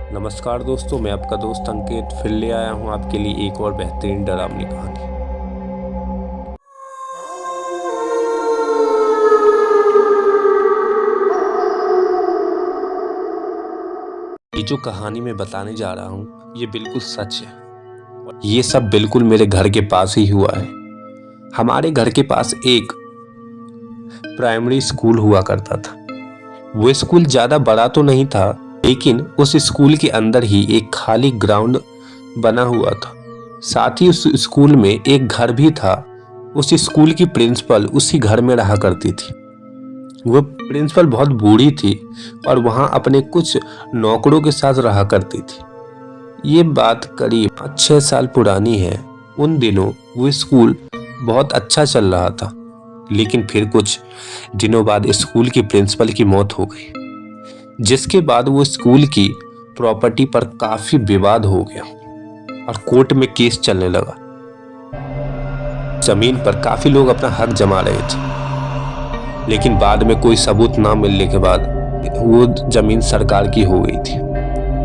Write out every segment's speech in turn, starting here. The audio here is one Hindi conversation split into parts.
नमस्कार दोस्तों, मैं आपका दोस्त अंकित फिर ले आया हूँ आपके लिए एक और बेहतरीन डरावनी कहानी। ये जो कहानी मैं बताने जा रहा हूँ ये बिल्कुल सच है। ये सब बिल्कुल मेरे घर के पास ही हुआ है। हमारे घर के पास एक प्राइमरी स्कूल हुआ करता था। वो स्कूल ज़्यादा बड़ा तो नहीं था, लेकिन उस स्कूल के अंदर ही एक खाली ग्राउंड बना हुआ था। साथ ही उस स्कूल में एक घर भी था। उस स्कूल की प्रिंसिपल उसी घर में रहा करती थी। वो प्रिंसिपल बहुत बूढ़ी थी और वहाँ अपने कुछ नौकरों के साथ रहा करती थी। ये बात करीब 5-6 साल पुरानी है। उन दिनों वो स्कूल बहुत अच्छा चल रहा था, लेकिन फिर कुछ दिनों बाद स्कूल की प्रिंसिपल की मौत हो गई, जिसके बाद वो स्कूल की प्रॉपर्टी पर काफी विवाद हो गया और कोर्ट में केस चलने लगा। जमीन पर काफी लोग अपना हक जमा रहे थे, लेकिन बाद में कोई सबूत ना मिलने के बाद वो जमीन सरकार की हो गई थी।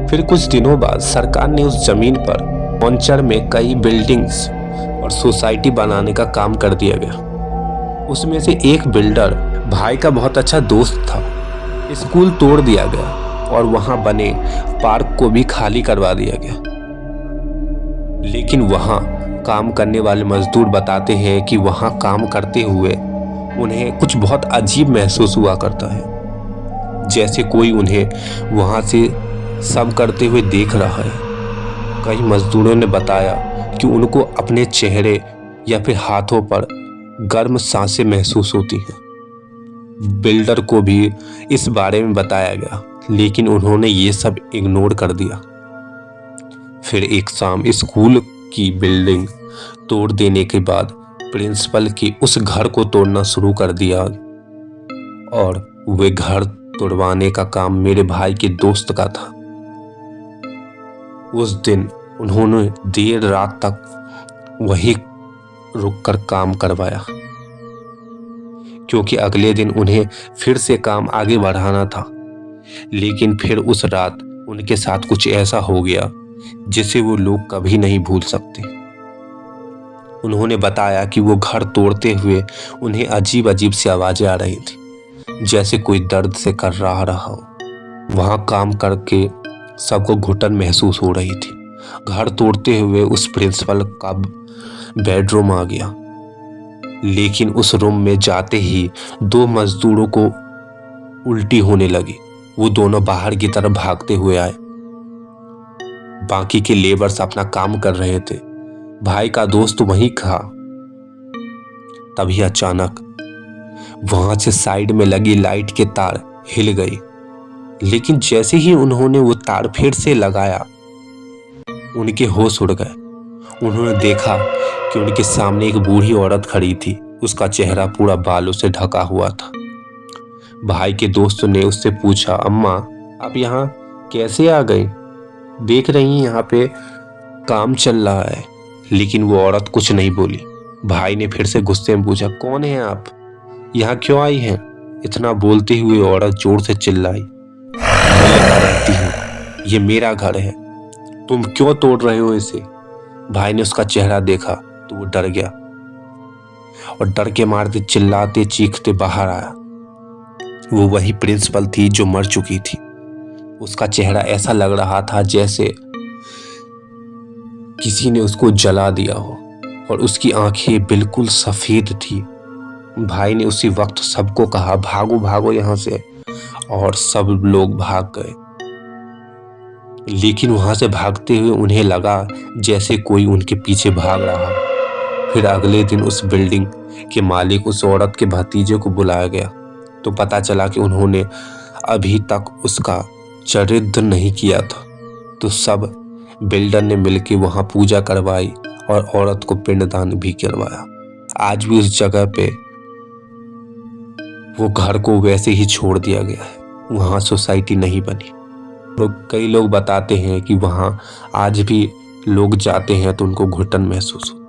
फिर कुछ दिनों बाद सरकार ने उस जमीन पर पौंचर में कई बिल्डिंग्स और सोसाइटी बनाने का काम कर दिया गया। उसमें से एक बिल्डर भाई का बहुत अच्छा दोस्त था। स्कूल तोड़ दिया गया और वहां बने पार्क को भी खाली करवा दिया गया। लेकिन वहां काम करने वाले मजदूर बताते हैं कि वहां काम करते हुए उन्हें कुछ बहुत अजीब महसूस हुआ करता है, जैसे कोई उन्हें वहां से सब करते हुए देख रहा है। कई मजदूरों ने बताया कि उनको अपने चेहरे या फिर हाथों पर गर्म सांसें महसूस होती हैं। बिल्डर को भी इस बारे में बताया गया, लेकिन उन्होंने ये सब इग्नोर कर दिया। फिर एक शाम स्कूल की बिल्डिंग तोड़ देने के बाद प्रिंसिपल के उस घर को तोड़ना शुरू कर दिया और वे घर तोड़वाने का काम मेरे भाई के दोस्त का था। उस दिन उन्होंने देर रात तक वहीं रुककर काम करवाया, क्योंकि अगले दिन उन्हें फिर से काम आगे बढ़ाना था। लेकिन फिर उस रात उनके साथ कुछ ऐसा हो गया जिसे वो लोग कभी नहीं भूल सकते। उन्होंने बताया कि वो घर तोड़ते हुए उन्हें अजीब अजीब सी आवाजें आ रही थी, जैसे कोई दर्द से कर रहा हो। वहां काम करके सबको घुटन महसूस हो रही थी। घर तोड़ते हुए उस प्रिंसिपल का बेडरूम आ गया, लेकिन उस रूम में जाते ही 2 मजदूरों को उल्टी होने लगी। वो दोनों बाहर की तरफ भागते हुए आए। बाकी के लेबर्स अपना काम कर रहे थे। भाई का दोस्त वहीं था। तभी अचानक वहां से साइड में लगी लाइट के तार हिल गई, लेकिन जैसे ही उन्होंने वो तार फिर से लगाया, उनके होश उड़ गए। उन्होंने देखा कि उनके सामने एक बूढ़ी औरत खड़ी थी। उसका चेहरा पूरा बालों से ढका हुआ था। भाई के दोस्त ने उससे पूछा, अम्मा आप यहाँ कैसे आ गई? देख रही हैं यहाँ पे काम चल रहा है। लेकिन वो औरत कुछ नहीं बोली। भाई ने फिर से गुस्से में पूछा, कौन है आप? यहाँ क्यों आई हैं? इतना बोलते हुए औरत जोर से चिल्लाई, मैं यहाँ रहती हूँ, ये मेरा घर है, तुम क्यों तोड़ रहे हो इसे? भाई ने उसका चेहरा देखा तो वो डर गया और डर के मारते चिल्लाते चीखते बाहर आया। वो वही प्रिंसिपल थी जो मर चुकी थी। उसका चेहरा ऐसा लग रहा था जैसे किसी ने उसको जला दिया हो और उसकी आंखें बिल्कुल सफेद थी। भाई ने उसी वक्त सबको कहा, भागो भागो यहाँ से, और सब लोग भाग गए। लेकिन वहां से भागते हुए उन्हें लगा जैसे कोई उनके पीछे भाग रहा। फिर अगले दिन उस बिल्डिंग के मालिक उस औरत के भतीजे को बुलाया गया, तो पता चला कि उन्होंने अभी तक उसका चरित्र नहीं किया था। तो सब बिल्डर ने मिलकर वहां पूजा करवाई और औरत को पिंडदान भी करवाया। आज भी उस जगह पे वो घर को वैसे ही छोड़ दिया गया है। वहां सोसाइटी नहीं बनी। तो कई लोग बताते हैं कि वहां आज भी लोग जाते हैं तो उनको घुटन महसूस होती है।